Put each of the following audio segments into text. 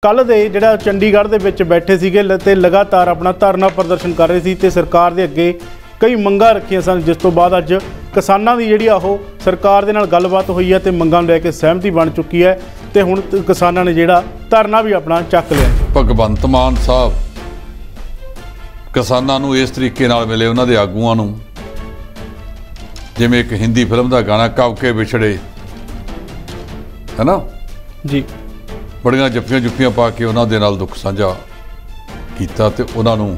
ਕੱਲ੍ਹ ਦੇ ਜਿਹੜਾ ਚੰਡੀਗੜ੍ਹ ਦੇ ਵਿੱਚ ਬੈਠੇ ਸੀਗੇ ਤੇ ਲਗਾਤਾਰ ਆਪਣਾ ਧਰਨਾ ਪ੍ਰਦਰਸ਼ਨ ਕਰ ਰਹੇ ਸੀ ਤੇ ਸਰਕਾਰ ਦੇ ਅੱਗੇ ਕਈ ਮੰਗਾਂ ਰੱਖੀਆਂ ਸਨ, ਜਿਸ ਤੋਂ ਬਾਅਦ ਅੱਜ ਕਿਸਾਨਾਂ ਦੀ ਜਿਹੜੀ ਉਹ ਸਰਕਾਰ ਦੇ ਨਾਲ ਗੱਲਬਾਤ ਹੋਈ ਹੈ ਤੇ ਮੰਗਾਂ ਨੂੰ ਲੈ ਕੇ ਸਹਿਮਤੀ ਬਣ ਚੁੱਕੀ ਹੈ ਤੇ ਹੁਣ ਕਿਸਾਨਾਂ ਨੇ ਜਿਹੜਾ ਧਰਨਾ ਵੀ ਆਪਣਾ ਚੱਕ ਲਿਆ। ਭਗਵੰਤ ਮਾਨ ਸਾਹਿਬ ਕਿਸਾਨਾਂ ਨੂੰ ਇਸ ਤਰੀਕੇ ਨਾਲ ਮਿਲੇ, ਉਹਨਾਂ ਦੇ ਆਗੂਆਂ ਨੂੰ, ਜਿਵੇਂ ਇੱਕ ਹਿੰਦੀ ਫਿਲਮ ਦਾ ਗਾਣਾ ਕਬ ਕੇ ਵਿਛੜੇ ਹੈ ਨਾ ਜੀ, ਬੜੀਆਂ ਜੱਫੀਆਂ ਪਾ ਕੇ ਉਹਨਾਂ ਦੇ ਨਾਲ ਦੁੱਖ ਸਾਂਝਾ ਕੀਤਾ ਤੇ ਉਹਨਾਂ ਨੂੰ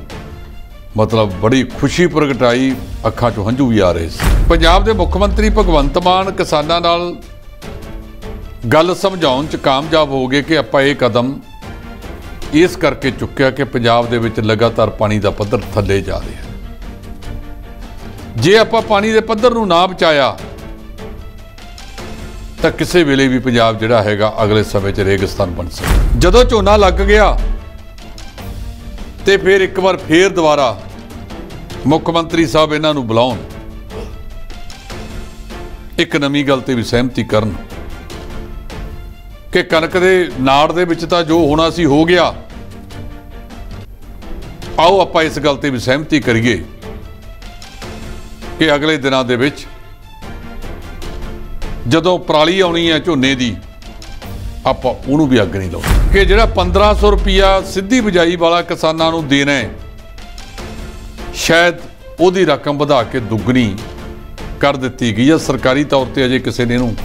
ਮਤਲਬ ਬੜੀ ਖੁਸ਼ੀ ਪ੍ਰਗਟਾਈ, ਅੱਖਾਂ 'ਚੋਂ ਹੰਝੂ ਵੀ ਆ ਰਹੇ ਸੀ। ਪੰਜਾਬ ਦੇ ਮੁੱਖ ਮੰਤਰੀ ਭਗਵੰਤ ਮਾਨ ਕਿਸਾਨਾਂ ਨਾਲ ਗੱਲ ਸਮਝਾਉਣ 'ਚ ਕਾਮਯਾਬ ਹੋ ਗਏ ਕਿ ਆਪਾਂ ਇਹ ਕਦਮ ਇਸ ਕਰਕੇ ਚੁੱਕਿਆ ਕਿ ਪੰਜਾਬ ਦੇ ਵਿੱਚ ਲਗਾਤਾਰ ਪਾਣੀ ਦਾ ਪੱਧਰ ਥੱਲੇ ਜਾ ਰਿਹਾ। ਜੇ ਆਪਾਂ ਪਾਣੀ ਦੇ ਪੱਧਰ ਨੂੰ ਨਾ ਬਚਾਇਆ ਤਾਂ ਕਿਸੇ ਵੇਲੇ ਵੀ ਪੰਜਾਬ ਜਿਹੜਾ ਹੈਗਾ ਅਗਲੇ ਸਮੇਂ 'ਚ ਰੇਗਿਸਤਾਨ ਬਣ ਸਕਦਾ। ਜਦੋਂ ਝੋਨਾ ਲੱਗ ਗਿਆ ਤੇ ਫਿਰ ਇੱਕ ਵਾਰ ਫੇਰ ਦੁਬਾਰਾ ਮੁੱਖ ਮੰਤਰੀ ਸਾਹਿਬ ਇਹਨਾਂ ਨੂੰ ਬੁਲਾਉਣ, ਇੱਕ ਨਵੀਂ ਗੱਲ ਤੇ ਵੀ ਸਹਿਮਤੀ ਕਰਨ ਕਿ ਕਣਕ ਦੇ ਨਾੜ ਦੇ ਵਿੱਚ ਤਾਂ ਜੋ ਹੋਣਾ ਸੀ ਹੋ ਗਿਆ, ਆਓ ਆਪਾਂ ਇਸ ਗੱਲ ਤੇ ਵੀ ਸਹਿਮਤੀ ਕਰੀਏ ਕਿ ਅਗਲੇ ਦਿਨਾਂ ਦੇ ਵਿੱਚ ਜਦੋਂ ਪਰਾਲੀ ਆਉਣੀ ਹੈ ਝੋਨੇ ਦੀ, ਆਪਾਂ ਉਹਨੂੰ ਵੀ ਅੱਗ ਨਹੀਂ ਲਾਉਣੀ। ਕਿ ਜਿਹੜਾ 1500 ਰੁਪਇਆ ਸਿੱਧੀ ਬਿਜਾਈ ਵਾਲਾ ਕਿਸਾਨਾਂ ਨੂੰ ਦੇਣਾ ਹੈ, ਸ਼ਾਇਦ ਉਹਦੀ ਰਕਮ ਵਧਾ ਕੇ ਦੁੱਗਣੀ ਕਰ ਦਿੱਤੀ ਗਈ ਹੈ। ਸਰਕਾਰੀ ਤੌਰ ਤੇ ਅਜੇ ਕਿਸੇ ਨੇ ਇਹਨੂੰ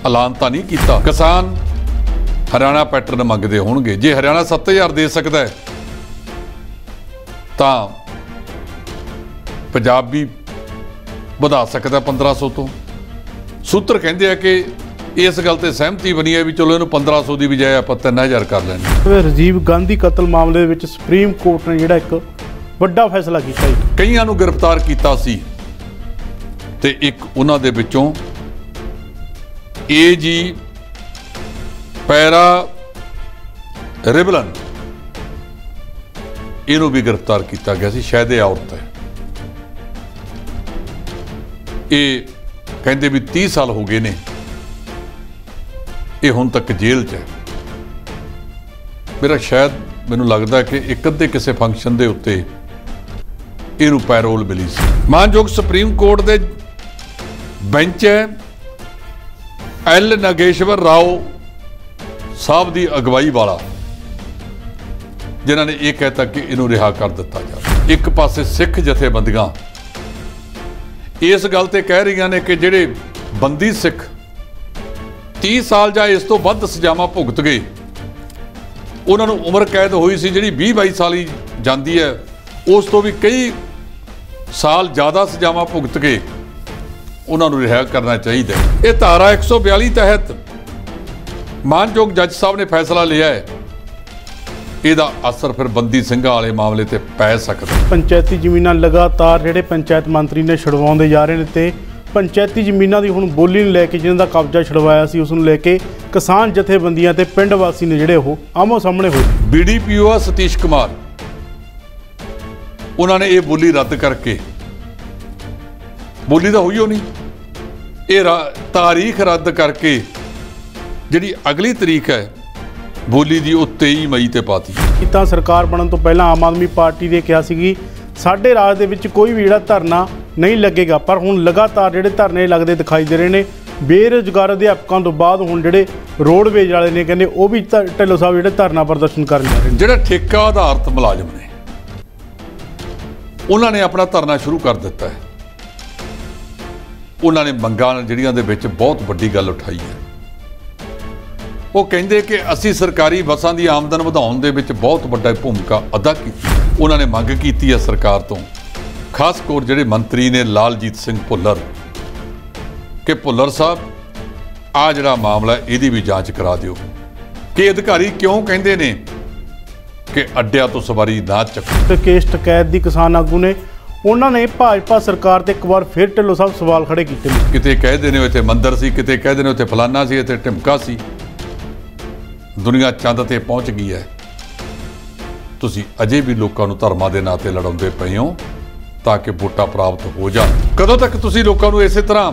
ਐਲਾਨ ਤਾਂ ਨਹੀਂ ਕੀਤਾ। ਕਿਸਾਨ ਹਰਿਆਣਾ ਪੈਟਰਨ ਮੰਗਦੇ ਹੋਣਗੇ। ਜੇ ਹਰਿਆਣਾ 7000 ਦੇ ਸਕਦਾ ਹੈ ਤਾਂ ਪੰਜਾਬ ਵੀ ਵਧਾ ਸਕਦਾ 1500 ਤੋਂ। ਸੂਤਰ ਕਹਿੰਦੇ ਆ ਕਿ ਇਸ ਗੱਲ ਤੇ ਸਹਿਮਤੀ ਬਣੀ ਹੈ ਵੀ ਚਲੋ ਇਹਨੂੰ 1500 ਦੀ ਬਜਾਏ ਆਪਾਂ 3000 ਕਰ ਲੈਣੇ। ਰਾਜੀਵ ਗਾਂਧੀ ਕਤਲ ਮਾਮਲੇ ਦੇ ਵਿੱਚ ਸੁਪਰੀਮ ਕੋਰਟ ਨੇ ਜਿਹੜਾ ਇੱਕ ਵੱਡਾ ਫੈਸਲਾ ਕੀਤਾ, ਕਈਆਂ ਨੂੰ ਗ੍ਰਿਫਤਾਰ ਕੀਤਾ ਸੀ ਤੇ ਇੱਕ ਉਹਨਾਂ ਦੇ ਵਿੱਚੋਂ ਏਜੀ ਪੈਰਾ ਰਿਬਲਨ, ਇਹਨੂੰ ਵੀ ਗ੍ਰਿਫਤਾਰ ਕੀਤਾ ਗਿਆ ਸੀ। ਸ਼ਾਇਦ ਇਹ ਔਰਤ ਹੈ। ਇਹ ਕਹਿੰਦੇ ਵੀ 30 ਸਾਲ ਹੋ ਗਏ ਨੇ, ਇਹ ਹੁਣ ਤੱਕ ਜੇਲ੍ਹ 'ਚ ਹੈ। ਮੈਨੂੰ ਲੱਗਦਾ ਕਿ ਇੱਕ ਅੱਧੇ ਕਿਸੇ ਫੰਕਸ਼ਨ ਦੇ ਉੱਤੇ ਇਹਨੂੰ ਪੈਰੋਲ ਮਿਲੀ ਸੀ। ਮਾਨਯੋਗ ਸੁਪਰੀਮ ਕੋਰਟ ਦੇ ਬੈਂਚ ਹੈ ਐਲ ਨਾਗੇਸ਼ਵਰ ਰਾਓ ਸਾਹਿਬ ਦੀ ਅਗਵਾਈ ਵਾਲਾ, ਜਿਨ੍ਹਾਂ ਨੇ ਇਹ ਕਹਿਤਾ ਕਿ ਇਹਨੂੰ ਰਿਹਾ ਕਰ ਦਿੱਤਾ ਜਾਵੇ। ਇੱਕ ਪਾਸੇ ਸਿੱਖ ਜਥੇਬੰਦੀਆਂ ਇਸ ਗੱਲ ਤੇ ਕਹਿ ਰਹੀਆਂ ਨੇ ਕਿ ਜਿਹੜੇ ਬੰਦੀ ਸਿੱਖ 30 ਸਾਲ ਜਾਂ ਇਸ ਤੋਂ ਵੱਧ ਸਜ਼ਾਵਾਂ ਭੁਗਤ ਗਏ, ਉਹਨਾਂ ਨੂੰ ਉਮਰ ਕੈਦ ਹੋਈ ਸੀ ਜਿਹੜੀ 20-22 ਸਾਲ ਹੀ ਜਾਂਦੀ ਹੈ, ਉਸ ਤੋਂ ਵੀ ਕਈ ਸਾਲ ਜ਼ਿਆਦਾ ਸਜ਼ਾਵਾਂ ਭੁਗਤ ਕੇ ਉਹਨਾਂ ਨੂੰ ਰਿਹਾ ਕਰਨਾ ਚਾਹੀਦਾ। ਇਹ ਧਾਰਾ 142 ਤਹਿਤ ਮਾਨਯੋਗ ਜੱਜ ਸਾਹਿਬ ਨੇ ਫੈਸਲਾ ਲਿਆ ਹੈ। ਇਹਦਾ ਅਸਰ ਫਿਰ ਬੰਦੀ ਸਿੰਘਾਂ ਵਾਲੇ ਮਾਮਲੇ ਤੇ ਪੈ ਸਕਦਾ। ਪੰਚਾਇਤੀ ਜ਼ਮੀਨਾਂ ਲਗਾਤਾਰ ਜਿਹੜੇ ਪੰਚਾਇਤ ਮੰਤਰੀ ਨੇ ਛੁਡਵਾਉਂਦੇ ਜਾ ਰਹੇ ਨੇ ਤੇ ਪੰਚਾਇਤੀ ਜ਼ਮੀਨਾਂ ਦੀ ਹੁਣ ਬੋਲੀ ਨੂੰ ਲੈ ਕੇ ਜਿਹਨਾਂ ਦਾ ਕਬਜ਼ਾ ਛੁਡਵਾਇਆ ਸੀ, ਉਸ ਨੂੰ ਲੈ ਕੇ ਕਿਸਾਨ ਜਥੇਬੰਦੀਆਂ ਤੇ ਪਿੰਡ ਵਾਸੀ ਨੇ ਜਿਹੜੇ ਉਹ ਆਮੋ ਸਾਹਮਣੇ ਹੋਏ। BDPO ਆ ਸਤੀਸ਼ ਕੁਮਾਰ, ਉਹਨਾਂ ਨੇ ਇਹ ਬੋਲੀ ਰੱਦ ਕਰਕੇ, ਬੋਲੀ ਤਾਂ ਹੋਈ ਹੋ ਨਹੀਂ, ਇਹ ਤਾਰੀਖ ਰੱਦ ਕਰਕੇ ਜਿਹੜੀ ਅਗਲੀ ਤਰੀਕ ਹੈ ਬੋਲੀ ਦੀ ਉਹ 23 ਮਈ ਤੇ ਪਾਤੀ। ਤਾਂ ਸਰਕਾਰ ਬਣਨ ਤੋਂ ਪਹਿਲਾਂ ਆਮ ਆਦਮੀ ਪਾਰਟੀ ਨੇ ਕਿਹਾ ਸੀ ਕਿ ਸਾਡੇ ਰਾਜ ਦੇ ਵਿੱਚ ਕੋਈ ਵੀ ਜਿਹੜਾ ਧਰਨਾ ਨਹੀਂ ਲੱਗੇਗਾ, ਪਰ ਹੁਣ ਲਗਾਤਾਰ ਜਿਹੜੇ ਧਰਨੇ ਲੱਗਦੇ ਦਿਖਾਈ ਦੇ ਰਹੇ ਨੇ। ਬੇਰੁਜ਼ਗਾਰ ਅਧਿਆਪਕਾਂ ਤੋਂ ਬਾਅਦ ਹੁਣ ਜਿਹੜੇ ਰੋਡਵੇਜ ਵਾਲੇ ਨੇ ਕਹਿੰਦੇ ਉਹ ਵੀ ਢਿੱਲੋਂ ਸਾਹਿਬ ਜਿਹੜੇ ਧਰਨਾ ਪ੍ਰਦਰਸ਼ਨ ਕਰਨ ਜਾ ਰਹੇ ਨੇ। ਜਿਹੜਾ ਠੇਕਾ ਆਧਾਰਿਤ ਮੁਲਾਜ਼ਮ ਨੇ, ਉਹਨਾਂ ਨੇ ਆਪਣਾ ਧਰਨਾ ਸ਼ੁਰੂ ਕਰ ਦਿੱਤਾ ਹੈ। ਉਹਨਾਂ ਨੇ ਮੰਗਾਂ ਜਿਹੜੀਆਂ ਦੇ ਵਿੱਚ ਬਹੁਤ ਵੱਡੀ ਗੱਲ ਉਠਾਈ ਹੈ। ਉਹ ਕਹਿੰਦੇ ਕਿ ਅਸੀਂ ਸਰਕਾਰੀ ਬੱਸਾਂ ਦੀ ਆਮਦਨ ਵਧਾਉਣ ਦੇ ਵਿੱਚ ਬਹੁਤ ਵੱਡਾ ਭੂਮਿਕਾ ਅਦਾ ਕੀਤੀ। ਉਹਨਾਂ ਨੇ ਮੰਗ ਕੀਤੀ ਹੈ ਸਰਕਾਰ ਤੋਂ, ਖਾਸ ਕਰ ਜਿਹੜੇ ਮੰਤਰੀ ਨੇ ਲਾਲਜੀਤ ਸਿੰਘ ਭੁੱਲਰ, ਕਿ ਭੁੱਲਰ ਸਾਹਿਬ ਆ ਜਿਹੜਾ ਮਾਮਲਾ ਇਹਦੀ ਵੀ ਜਾਂਚ ਕਰਾ ਦਿਓ ਕਿ ਅਧਿਕਾਰੀ ਕਿਉਂ ਕਹਿੰਦੇ ਨੇ ਕਿ ਅੱਡਿਆਂ ਤੋਂ ਸਵਾਰੀ ਨਾ ਚੱਕੋ। ਤੇ ਕੇਸ ਟਕੈਤ ਦੀ ਕਿਸਾਨ ਆਗੂ ਨੇ, ਉਹਨਾਂ ਨੇ ਭਾਜਪਾ ਸਰਕਾਰ ਤੇ ਇੱਕ ਵਾਰ ਫਿਰ ਢਿੱਲੋਂ ਸਾਹਿਬ ਸਵਾਲ ਖੜੇ ਕੀਤੇ ਨੇ। ਕਿਤੇ ਕਹਿੰਦੇ ਨੇ ਉੱਥੇ ਮੰਦਰ ਸੀ, ਕਿਤੇ ਕਹਿੰਦੇ ਨੇ ਉੱਥੇ ਫਲਾਨਾ ਸੀ, ਇੱਥੇ ਢਿਮਕਾ ਸੀ। ਦੁਨੀਆ ਚੰਦ ਤੇ ਪਹੁੰਚ ਗਈ ਹੈ। ਤੁਸੀਂ ਅਜੇ ਵੀ ਲੋਕਾਂ ਨੂੰ ਧਰਮਾਂ ਦੇ ਨਾਂ ਤੇ ਲੜਾਉਂਦੇ ਪਏ ਹੋ ਤਾਂ ਕਿ ਵੋਟਾਂ ਪ੍ਰਾਪਤ ਹੋ ਜਾਣ। ਕਦੋਂ ਤੱਕ ਤੁਸੀਂ ਲੋਕਾਂ ਨੂੰ ਇਸੇ ਤਰ੍ਹਾਂ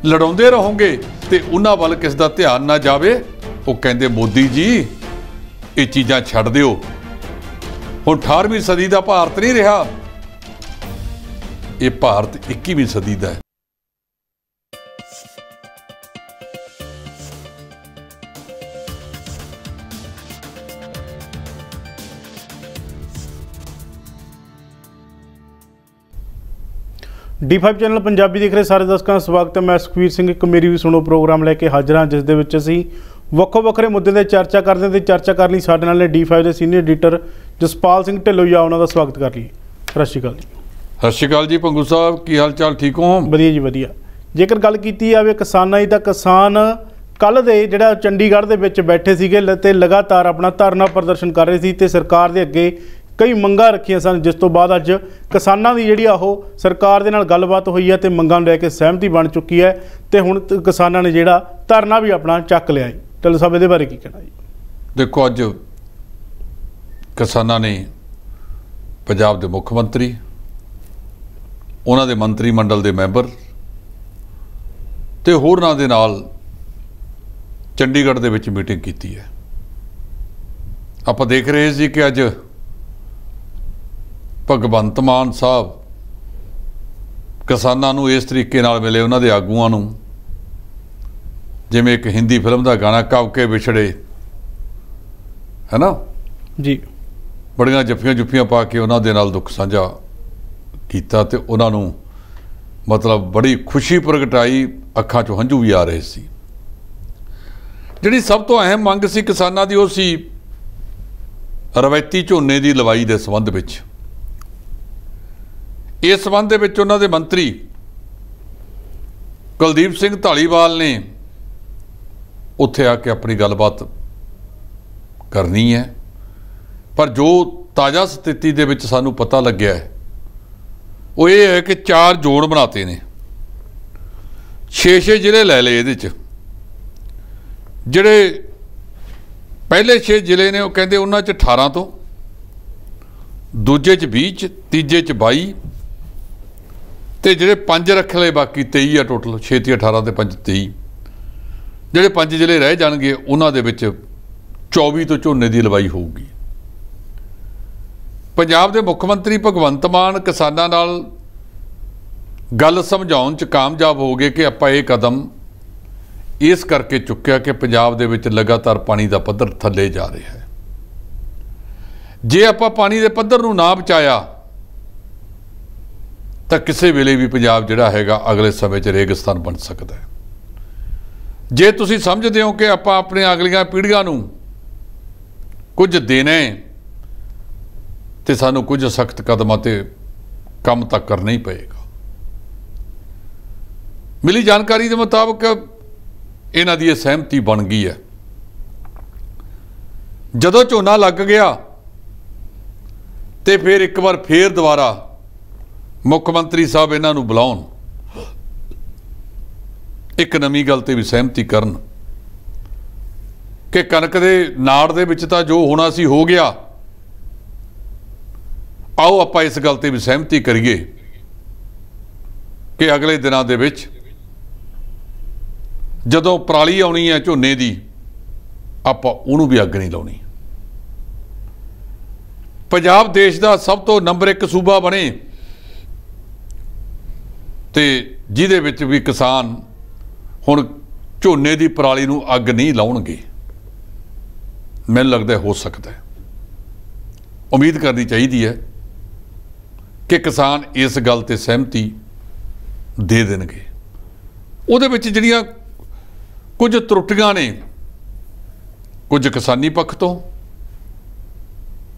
ਲੜਾਉਂਦੇ ਰਹੋਗੇ ਤੇ ਉਹਨਾਂ ਵੱਲ ਕਿਸ ਦਾ ਧਿਆਨ ਨਾ ਜਾਵੇ? ਉਹ ਕਹਿੰਦੇ ਮੋਦੀ ਜੀ ये चीज़ां छड्ड दिओ। हुण 18वीं सदी का भारत नहीं रहा, ये भारत 21वीं सदी का है। D5 ਚੈਨਲ ਪੰਜਾਬੀ ਦੇਖ ਰਹੇ ਸਾਰੇ ਦਰਸ਼ਕਾਂ ਦਾ ਸਵਾਗਤ ਹੈ। मैं सुखवीर सिंह एक मेरी भी सुनो प्रोग्राम लैके हाजिर हाँ, जिस दे विच असीं ਵੱਖੋ ਵੱਖਰੇ मुद्दे ते चर्चा करते हैं। चर्चा करने साडे नाल ने D5 के सीनियर एडिटर जसपाल सिंह ढिल्लों उन्हां दा स्वागत कर लईए। सत श्री अकाल जी। सत श्री अकाल जी पंगू साहब, की हाल चाल, ठीक हो? वधिया जी वधिया। जेकर गल कीती जावे किसानां दी तां किसान कल दे जिहड़ा चंडीगढ़ दे विच बैठे सीगे ते लगातार अपना धरना प्रदर्शन कर रहे सी ते सरकार दे अगे कई मंगां रखियां सन, जिस तो बाद अज किसानां दी जिहड़ी आ सरकार दे नाल गलबात हुई है ते मंगां नूं लैके सहमति बन चुकी है ते हुण किसानां ने जिहड़ा धरना भी अपना चक लिया है। ढिल्लों साहब इहदे बारे की कहना जी? देखो, अज किसानां ने पंजाब दे मुख मंत्री, उन्हां दे मंत्री मंडल दे मैंबर ते होरनां दे नाल चंडीगढ़ दे विच मीटिंग कीती है। आपां देख रहे सी कि अज भगवंत मान साहब किसानां नूं इस तरीके नाल मिले, उन्हां दे आगूआं नूं, जिवें एक हिंदी फिल्म का गाना कब के विछड़े है ना जी, बड़ियां जफ्फियां जुफ्फियां पा के उन्हां दे नाल दुख साझा कीता ते उन्हां नूं मतलब बड़ी खुशी प्रगटाई, अखां चों हंझू भी आ रहे सी। जिहड़ी सब तो अहम मंग सी किसानां दी, ओह सी रवायती झोने की लवाई के संबंध विच। इस संबंध में उन्हां दे मंत्री कुलदीप सिंह धालीवाल ने उत्थे आके अपनी गलबात करनी है, पर जो ताज़ा स्थिति दे विच सानू पता लग्या है वो ये है कि 4 जोड़ बनाते ने, 6 जिले लै लए। इहदे च जिहड़े पहले 6 जिले ने, वो कहंदे उन्हां च 18 तो, दूजे च 20, तीजे च 22 ते जिहड़े 5 रख लए बाकी 23 आ टोटल। 6 ती 18 ते 5 23। जिहड़े 5 जिले रह जाणगे उन्हां दे विच 24 तो झोने की लवाई होगी। पंजाब दे मुख मंत्री भगवंत मान किसानां नाल गल समझाउण च कामयाब हो गए कि आपां ये कदम इस करके चुक्या कि पंजाब दे विच लगातार पानी का पद्धर थल्ले जा रहा है। जे आपां पानी के पद्धर नूं ना बचाया तो किसी वेले भी पंजाब जिहड़ा हैगा अगले समय च रेगिस्तान बन सकता है। जे तुसीं समझदे हो कि आपां अपने अगलियां पीढ़ियां नूं कुछ देना है तो सानू कुछ सख्त कदमां ते काम तक करना ही पएगा। मिली जानकारी के मुताबिक इन्हां दी सहमति बन गई है। जदों झोना लग गया तो फिर एक बार फिर दोबारा मुख मंत्री साहब इन्हां नूं बुलाउण, एक नवीं गल ते भी सहमति करन कि कणक दे नाड़ दे विच तां जो होना सी हो गया, आओ आपां इस गल ते भी सहमति करिए कि अगले दिनां दे विच जदों पराली आउणी है झोने दी, आपां उहनूं भी अग नहीं लाउणी। पंजाब देश का सब तो नंबर 1 सूबा बने ते जिहदे विच भी किसान हुण झोने की पराली नूं अग नहीं लाउणगे। मैनूं लगदा हो सकता है, उम्मीद करनी चाहिए है कि किसान इस गल ते सहमति दे देणगे। उहदे विच जिहड़ियां कुछ त्रुटियां ने, कुछ किसानी पक्ष तो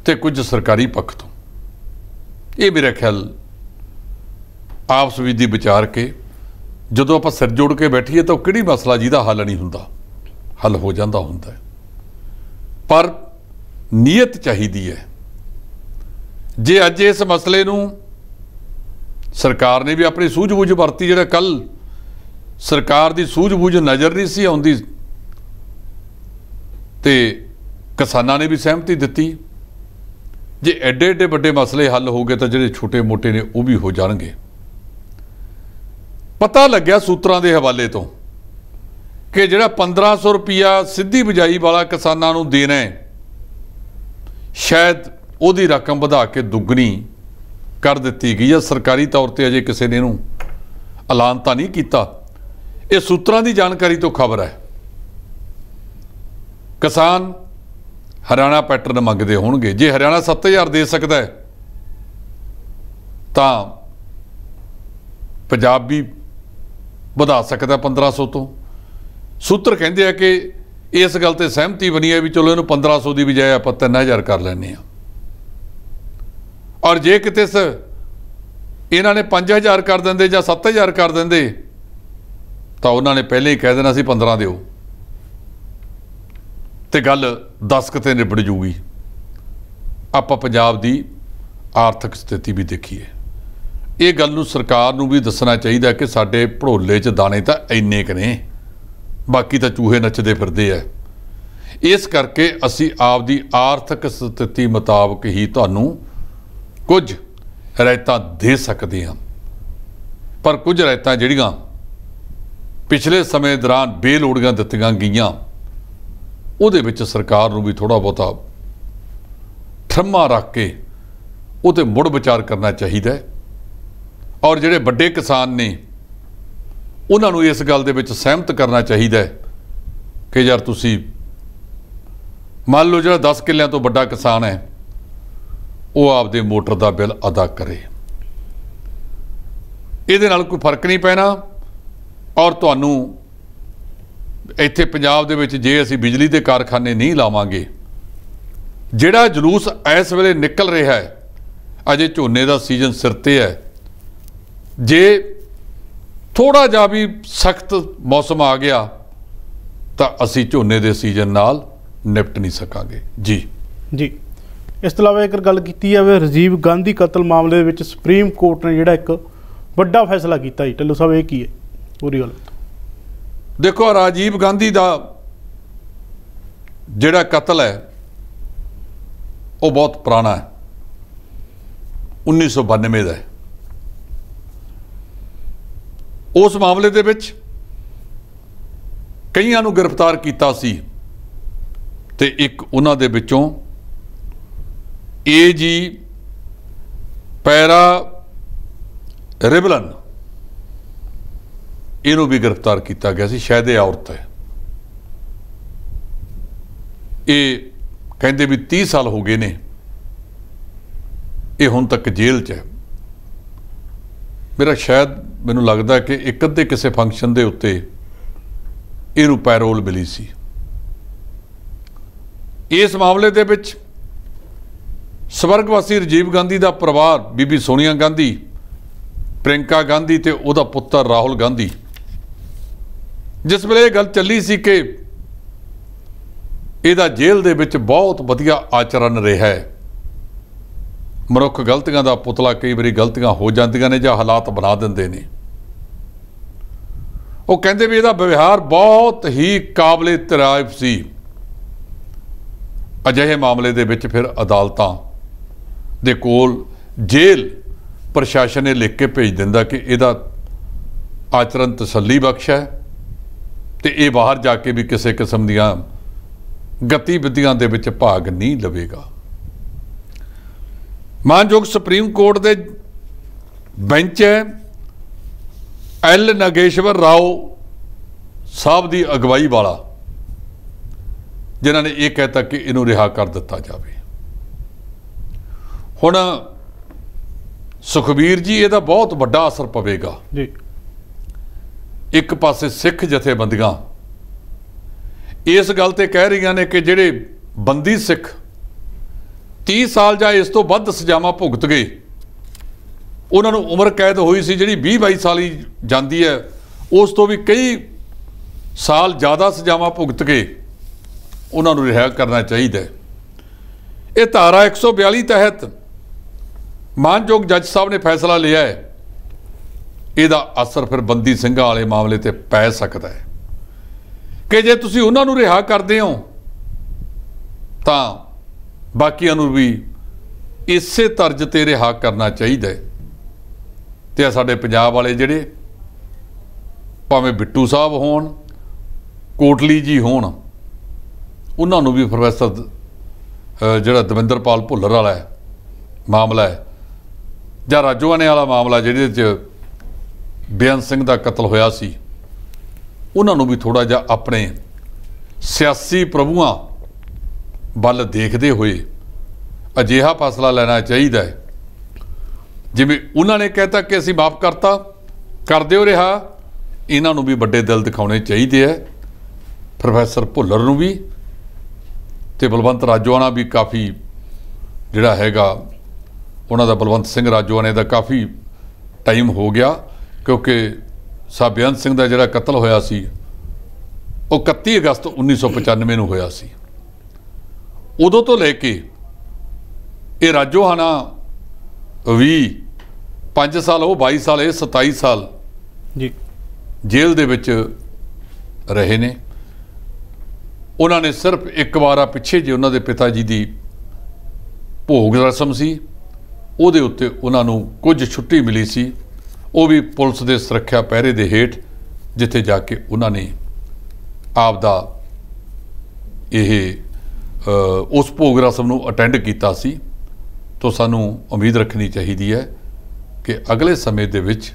ते कुछ सरकारी पक्ष तो, ये मेरा ख्याल आपस विच दी विचार के जदों आपां सिर जोड़ के बैठीए तो किहड़ी मसला जिहदा हल नहीं हुंदा, हल हो जाता हुंदा है। पर नीयत चाहिदी है। जे अज इस मसले नूं सरकार ने भी अपनी सूझबूझ वरती, जिहड़ा कल सरकार की सूझबूझ नज़र नहीं सी आउंदी ते किसानां ने भी सहमति दित्ती। जे एडे एडे वड्डे मसले हल हो गए तो जिहड़े छोटे मोटे ने वो भी हो जाणगे। पता लग्या सूत्रां दे हवाले तो कि जिहड़ा 1500 रुपया सीधी बिजाई वाला किसानां नूं देना है, शायद ਉਹਦੀ रकम ਵਧਾ के दुगनी कर दी गई है। सरकारी तौर पर अजे किसी ने इहनूं ऐलान तो नहीं किया, ये सूत्रां की जानकारी तो खबर है। किसान हरियाणा पैटर्न मंगते होणगे, जे हरियाणा 7000 दे सकता है तो पंजाब भी ਵਧਾ सकता 1500 तो। सूत्र कहते हैं कि इस गल ते सहमति बनी है भी चलो इन्हूं 1500 की बजाय आप 3000 कर लैने आ, और जे किते इन्हां ने 5000 कर देंदे जां 7000 कर देंदे तो उन्होंने पहले ही कह देना सी 15 दिओ ते गल 10 किते निबड़ जूगी। आपां पंजाब दी आर्थिक स्थिति भी देखीए, ये गल नूं सरकार नूं भी दसना चाहिए कि साडे भड़ोले च दाने तो इन्ने क ने, बाकी तो चूहे नचदे फिरदे है। इस करके असी आपदी आर्थिक स्थिति मुताबक ही तुहानूं कुछ रियायतां दे सकते हैं, पर कुछ रियायतां जिहड़ियां पिछले समय दौरान बेलोड़ियां दित्तियां गईयां उहदे विच सरकार नूं भी थोड़ा बहुता ठम्मा रख के उहते मुड़ विचार करना चाहिए। और जिहड़े वड्डे किसान ने उन्हां नूं इस गल दे विच सहमत करना चाहिए कि यार तुसी मान लो जिहड़ा 10 किल्लियां तो वड्डा किसान है वो आपदे मोटर का बिल अदा करे, इहदे नाल कोई फर्क नहीं पैना। और तुहानूं इत्थे पंजाब दे विच जे असीं बिजली के कारखाने नहीं लावांगे, जिहड़ा जलूस इस वेले निकल रहा है, अजे झोने का सीजन सिर ते है, जे थोड़ा जा भी सख्त मौसम आ गया तो असी झोने के सीजन नाल निपट नहीं सकांगे। जी जी, इस तो इलावा एक गल की जाए राजीव गांधी कतल मामले में सुप्रीम कोर्ट ने जिहड़ा एक वड्डा फैसला किया, ढिल्लों साहब ये की है पूरी गल? देखो, राजीव गांधी का जिहड़ा कतल है वो बहुत पुराना है, 1992 का है। उस मामले दे विच कईयां नूं गिरफ्तार किया सी ते एक उन्हां दे विचों AG पैरा रिबलन इनू भी गिरफ्तार किया गया सी। शायद ये औरत है, ये कहते भी 30 साल हो गए ने, ये हुण तक जेल च है। मेरा शायद मैनू लगता कि एक अद्धे किसी फंक्शन के उत्ते इनू पैरोल मिली सी। इस मामले दे विच स्वर्गवासी राजीव गांधी का परिवार, बीबी सोनिया गांधी, प्रियंका गांधी ते उहदा पुत्र राहुल गांधी, जिस वेले गल चली सी कि इहदा जेल दे विच बहुत वधिया आचरण रहा है, मनुख गलतियां का पुतला कई बारी गलतियां हो जांदियां ने जां हालात बना दिंदे ने, वो कहते भी इहदा व्यवहार बहुत ही काबिले तारीफ सी। अजिहे मामले दे विच फिर अदालतां दे कोल जेल प्रशासन ने लिख के भेज दिंदा कि इहदा आचरण तसल्ली बख्श है ते ये बाहर जाके भी किसी किस्म दीआं गतिविधियां दे विच भाग नहीं लवेगा। मानयोग सुप्रीम कोर्ट के बेंच है एल नागेश्वर राव साहब की अगवाई वाला, जिन्होंने ये कहता कि इनू रिहा कर दिता जाए। हुण सुखबीर जी इहदा बहुत वड्डा असर पवेगा जी। एक पासे सिख जथेबंदियां इस गल ते कह रही ने कि जिहड़े बंदी सिख 30 साल या इस तो वध सजावां भुगत गए, उन्होंने उम्र कैद हुई सी जिहड़ी 20-22 साल ही जाती है, उस तो भी कई साल ज़्यादा सजावां भुगत के उन्होंने रिहा करना चाहिए। ये धारा 142 तहत मानयोग जज साहब ने फैसला लिया है, इसका असर फिर बंदी ਸਿੰਘਾਂ वाले मामले ते पै सकता है कि जे तुसीं उन्होंने रिहा करते हो तो बाकियां नूं भी इसे तर्ज ते रिहा करना चाहिए। तो साडे पंजाब वाले जिहड़े भावें बिट्टू साहब होण, कोटली जी होण, उन्होंने भी प्रोफैसर ਜਿਹੜਾ ਦਵਿੰਦਰਪਾਲ ਭੁੱਲਰ ਵਾਲਾ ਮਾਮਲਾ ਹੈ ਜਾਂ ਰਾਜੋਆਣੇ ਵਾਲਾ ਮਾਮਲਾ ਜਿਹਦੇ 'ਚ ਬੇਅੰਤ ਸਿੰਘ ਦਾ ਕਤਲ ਹੋਇਆ ਸੀ, ਉਹਨਾਂ ਨੂੰ ਵੀ ਥੋੜ੍ਹਾ ਜਿਹਾ ਆਪਣੇ ਸਿਆਸੀ ਪ੍ਰਭੂਆਂ ਵੱਲ ਦੇਖਦੇ ਹੋਏ ਅਜਿਹਾ ਫੈਸਲਾ ਲੈਣਾ ਚਾਹੀਦਾ ਹੈ। ਜਿਵੇਂ ਉਹਨਾਂ ਨੇ ਕਹਿਤਾ ਕਿ ਅਸੀਂ ਮਾਫ ਕਰਤਾ, ਕਰ ਦਿਓ ਰਿਹਾ, ਇਹਨਾਂ ਨੂੰ ਵੀ ਵੱਡੇ ਦਿਲ ਦਿਖਾਉਣੇ ਚਾਹੀਦੇ ਹੈ। ਪ੍ਰੋਫੈਸਰ ਭੁੱਲਰ ਨੂੰ ਵੀ ਤੇ ਬਲਵੰਤ ਰਾਜੋਆਣਾ ਵੀ ਕਾਫੀ ਜਿਹੜਾ ਹੈਗਾ ਉਹਨਾਂ ਦਾ, ਬਲਵੰਤ ਸਿੰਘ ਰਾਜੋਆਣੇ ਦਾ ਕਾਫੀ ਟਾਈਮ ਹੋ ਗਿਆ, ਕਿਉਂਕਿ ਬੇਅੰਤ ਸਿੰਘ ਦਾ ਜਿਹੜਾ ਕਤਲ ਹੋਇਆ ਸੀ ਉਹ 31 ਅਗਸਤ 1995 ਨੂੰ ਹੋਇਆ ਸੀ। ਉਦੋਂ ਤੋਂ ਲੈ ਕੇ ਇਹ ਰਾਜੋਆਣਾ ਵੀ 5 ਸਾਲ, ਉਹ 22 ਸਾਲ, ਇਹ 27 ਸਾਲ ਜੀ ਜੇਲ੍ਹ ਦੇ ਵਿੱਚ ਰਹੇ ਨੇ। ਉਹਨਾਂ ਨੇ ਸਿਰਫ ਇੱਕ ਵਾਰ ਆ ਪਿੱਛੇ ਜੇ ਉਹਨਾਂ ਦੇ ਪਿਤਾ ਜੀ ਦੀ ਭੋਗ ਰਸਮ ਸੀ, ਉਹਦੇ ਉੱਤੇ ਉਹਨਾਂ ਨੂੰ ਕੁਝ ਛੁੱਟੀ ਮਿਲੀ ਸੀ, ਉਹ ਵੀ ਪੁਲਿਸ ਦੇ ਸੁਰੱਖਿਆ ਪਹਿਰੇ ਦੇ ਹੇਠ, ਜਿੱਥੇ ਜਾ ਕੇ ਉਹਨਾਂ ਨੇ ਆਪ ਦਾ ਉਸ ਭੋਗ ਰਸਮ ਨੂੰ ਅਟੈਂਡ ਕੀਤਾ ਸੀ। ਤਾਂ ਸਾਨੂੰ ਉਮੀਦ ਰੱਖਣੀ ਚਾਹੀਦੀ ਹੈ ਕਿ ਅਗਲੇ ਸਮੇਂ ਦੇ ਵਿੱਚ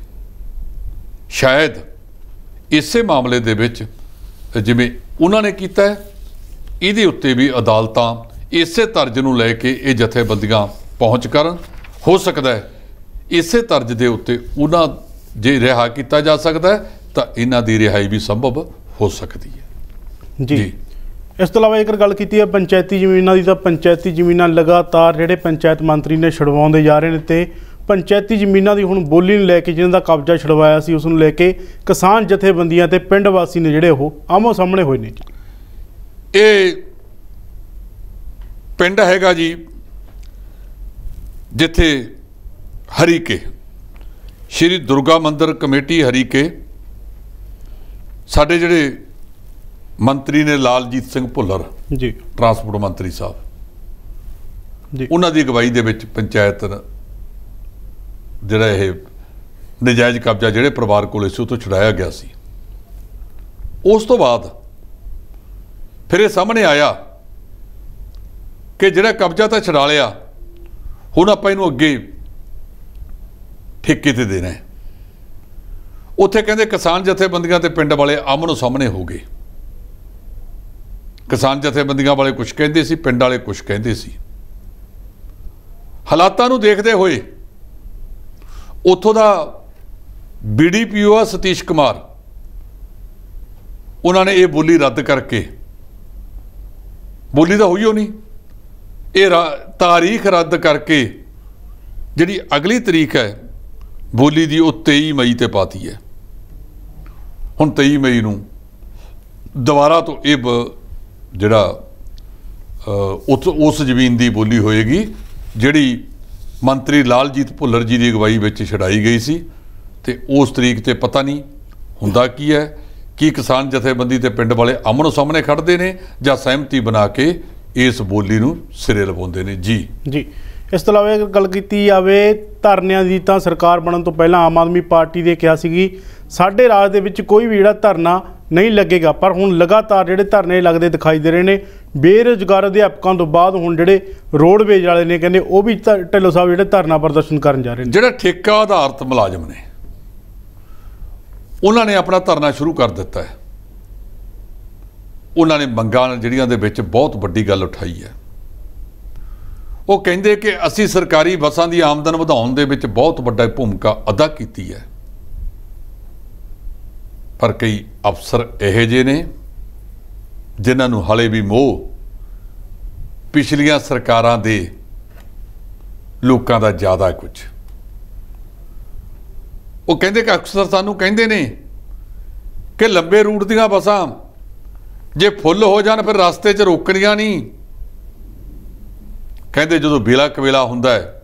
ਸ਼ਾਇਦ ਇਸੇ ਮਾਮਲੇ ਦੇ ਵਿੱਚ ਜਿਵੇਂ ਉਹਨਾਂ ਨੇ ਕੀਤਾ ਹੈ, ਇਹਦੇ ਉੱਤੇ ਵੀ ਅਦਾਲਤਾਂ ਇਸੇ ਤਰਜ਼ ਨੂੰ ਲੈ ਕੇ ਇਹ ਜਥੇਬੰਦੀਆਂ ਪਹੁੰਚ ਕਰਨ। ਹੋ ਸਕਦਾ ਹੈ ਇਸੇ ਤਰਜ਼ ਦੇ ਉੱਤੇ ਉਹਨਾਂ ਜੇ ਰਿਹਾ ਕੀਤਾ ਜਾ ਸਕਦਾ ਹੈ ਤਾਂ ਇਹਨਾਂ ਦੀ ਰਿਹਾਈ ਵੀ ਸੰਭਵ ਹੋ ਸਕਦੀ ਹੈ। ਜੀ ਇਸ ਤੋਂ ਇਲਾਵਾ ਜੇਕਰ ਗੱਲ ਕੀਤੀ ਹੈ ਪੰਚਾਇਤੀ ਜ਼ਮੀਨਾਂ ਦੀ, ਤਾਂ ਪੰਚਾਇਤੀ ਜ਼ਮੀਨਾਂ ਲਗਾਤਾਰ ਜਿਹੜੇ ਪੰਚਾਇਤ ਮੰਤਰੀ ਨੇ ਛੁਡਵਾਉਂਦੇ ਜਾ ਰਹੇ ਨੇ ਤੇ ਪੰਚਾਇਤੀ ਜ਼ਮੀਨਾਂ ਦੀ ਹੁਣ ਬੋਲੀ ਨੂੰ ਲੈ ਕੇ ਜਿਹਨਾਂ ਦਾ ਕਬਜ਼ਾ ਛੁਡਵਾਇਆ ਸੀ ਉਸ ਨੂੰ ਲੈ ਕੇ ਕਿਸਾਨ ਜਥੇਬੰਦੀਆਂ ਤੇ ਪਿੰਡ ਵਾਸੀ ਨੇ ਜਿਹੜੇ ਉਹ ਆਮੋ ਸਾਹਮਣੇ ਹੋਏ ਨੇ। ਇਹ ਪਿੰਡ ਹੈਗਾ ਜੀ ਜਿੱਥੇ ਹਰੀਕੇ, ਸ਼੍ਰੀ ਦੁਰਗਾ ਮੰਦਿਰ ਕਮੇਟੀ ਹਰੀਕੇ, ਸਾਡੇ ਜਿਹੜੇ ਮੰਤਰੀ ਨੇ ਲਾਲਜੀਤ ਸਿੰਘ ਭੁੱਲਰ ਜੀ, ਟਰਾਂਸਪੋਰਟ ਮੰਤਰੀ ਸਾਹਿਬ ਜੀ, ਉਹਨਾਂ ਦੀ ਅਗਵਾਈ ਦੇ ਵਿੱਚ ਪੰਚਾਇਤ ਜਿਹੜਾ ਇਹ ਨਜਾਇਜ਼ ਕਬਜ਼ਾ ਜਿਹੜੇ ਪਰਿਵਾਰ ਕੋਲ ਸੀ ਉਹ ਤੋਂ ਛੁਡਾਇਆ ਗਿਆ ਸੀ। ਉਸ ਤੋਂ ਬਾਅਦ ਫਿਰ ਇਹ ਸਾਹਮਣੇ ਆਇਆ ਕਿ ਜਿਹੜਾ ਕਬਜ਼ਾ ਤਾਂ ਛੁਡਾ ਲਿਆ, ਹੁਣ ਆਪਾਂ ਇਹਨੂੰ ਅੱਗੇ ਠੇਕੇ ਤੇ ਦੇਣਾ ਹੈ। ਉੱਥੇ ਕਹਿੰਦੇ ਕਿਸਾਨ ਜਥੇਬੰਦੀਆਂ ਤੇ ਪਿੰਡ ਵਾਲੇ ਆਮਣੋ ਸਾਹਮਣੇ ਹੋ ਗਏ। ਕਿਸਾਨ ਜਥੇਬੰਦੀਆਂ ਵਾਲੇ ਕੁਝ ਕਹਿੰਦੇ ਸੀ, ਪਿੰਡ ਵਾਲੇ ਕੁਝ ਕਹਿੰਦੇ ਸੀ। ਹਾਲਾਤਾਂ ਨੂੰ ਦੇਖਦੇ ਹੋਏ ਉੱਥੋਂ ਦਾ BDPO ਆ ਸਤੀਸ਼ ਕੁਮਾਰ, ਉਹਨਾਂ ਨੇ ਇਹ ਬੋਲੀ ਰੱਦ ਕਰਕੇ, ਬੋਲੀ ਤਾਂ ਹੋਈ ਹੋ ਨਹੀਂ, ਇਹ ਤਾਰੀਖ ਰੱਦ ਕਰਕੇ ਜਿਹੜੀ ਅਗਲੀ ਤਰੀਕ ਹੈ ਬੋਲੀ ਦੀ ਉਹ 23 ਮਈ ਤੇ ਪਾਤੀ ਹੈ। ਹੁਣ 23 ਮਈ ਨੂੰ ਦੁਬਾਰਾ ਤੋਂ ਇਹ ਜਿਹੜਾ ਉਸ ਜ਼ਮੀਨ ਦੀ ਬੋਲੀ ਹੋਏਗੀ ਜਿਹੜੀ ਮੰਤਰੀ ਲਾਲਜੀਤ ਭੁੱਲਰ ਜੀ ਦੀ ਅਗਵਾਈ ਵਿੱਚ ਛਡਾਈ ਗਈ ਸੀ। ਤੇ ਉਸ ਤਰੀਕ ਤੇ ਪਤਾ ਨਹੀਂ ਹੁੰਦਾ ਕੀ ਹੈ, ਕੀ ਕਿਸਾਨ ਜਥੇਬੰਦੀ ਤੇ ਪਿੰਡ ਵਾਲੇ ਆਮਣੋ ਸਾਹਮਣੇ ਖੜਦੇ ਨੇ ਜਾਂ ਸਹਿਮਤੀ ਬਣਾ ਕੇ ਇਸ ਬੋਲੀ ਨੂੰ ਸਿਰੇ ਲਵਾਉਂਦੇ ਨੇ। ਜੀ ਜੀ ਇਸ ਤੋਂ ਇਲਾਵਾ ਗੱਲ ਕੀਤੀ ਜਾਵੇ ਧਰਨਿਆਂ ਦੀ, ਤਾਂ ਸਰਕਾਰ ਬਣਨ ਤੋਂ ਪਹਿਲਾਂ ਆਮ ਆਦਮੀ ਪਾਰਟੀ ਦੇ ਕਿਹਾ ਸੀਗੀ ਸਾਡੇ ਰਾਜ ਦੇ ਵਿੱਚ ਕੋਈ ਵੀ ਜਿਹੜਾ ਧਰਨਾ ਨਹੀਂ ਲੱਗੇਗਾ, ਪਰ ਹੁਣ ਲਗਾਤਾਰ ਜਿਹੜੇ ਧਰਨੇ ਲੱਗਦੇ ਦਿਖਾਈ ਦੇ ਰਹੇ ਨੇ। ਬੇਰੁਜ਼ਗਾਰ ਅਧਿਆਪਕਾਂ ਤੋਂ ਬਾਅਦ ਹੁਣ ਜਿਹੜੇ ਰੋਡਵੇਜ ਵਾਲੇ ਨੇ ਕਹਿੰਦੇ ਉਹ ਵੀ ਢਿੱਲੋਂ ਸਾਹਿਬ ਜਿਹੜੇ ਧਰਨਾ ਪ੍ਰਦਰਸ਼ਨ ਕਰਨ ਜਾ ਰਹੇ ਨੇ। ਜਿਹੜਾ ਠੇਕਾ ਆਧਾਰਿਤ ਮੁਲਾਜ਼ਮ ਨੇ ਉਹਨਾਂ ਨੇ ਆਪਣਾ ਧਰਨਾ ਸ਼ੁਰੂ ਕਰ ਦਿੱਤਾ ਹੈ। ਉਹਨਾਂ ਨੇ ਮੰਗਾਂ ਜਿਹੜੀਆਂ ਦੇ ਵਿੱਚ ਬਹੁਤ ਵੱਡੀ ਗੱਲ ਉਠਾਈ ਹੈ। ਉਹ ਕਹਿੰਦੇ ਕਿ ਅਸੀਂ ਸਰਕਾਰੀ ਬੱਸਾਂ ਦੀ ਆਮਦਨ ਵਧਾਉਣ ਦੇ ਵਿੱਚ ਬਹੁਤ ਵੱਡਾ ਭੂਮਿਕਾ ਅਦਾ ਕੀਤੀ ਹੈ, ਪਰ ਕਈ ਅਫਸਰ ਇਹੋ ਜਿਹੇ ਨੇ ਜਿਨ੍ਹਾਂ ਨੂੰ ਹਾਲੇ ਵੀ ਮੋਹ ਪਿਛਲੀਆਂ ਸਰਕਾਰਾਂ ਦੇ ਲੋਕਾਂ ਦਾ ਜ਼ਿਆਦਾ ਕੁਝ। ਉਹ ਕਹਿੰਦੇ ਕਿ ਅਕਸਰ ਸਾਨੂੰ ਕਹਿੰਦੇ ਨੇ ਕਿ ਲੰਬੇ ਰੂਟ ਦੀਆਂ ਬੱਸਾਂ ਜੇ ਫੁੱਲ ਹੋ ਜਾਣ ਫਿਰ ਰਸਤੇ 'ਚ ਰੋਕਣੀਆਂ ਨਹੀਂ। ਕਹਿੰਦੇ ਜਦੋਂ ਵੇਲਾ ਕਵੇਲਾ ਹੁੰਦਾ ਹੈ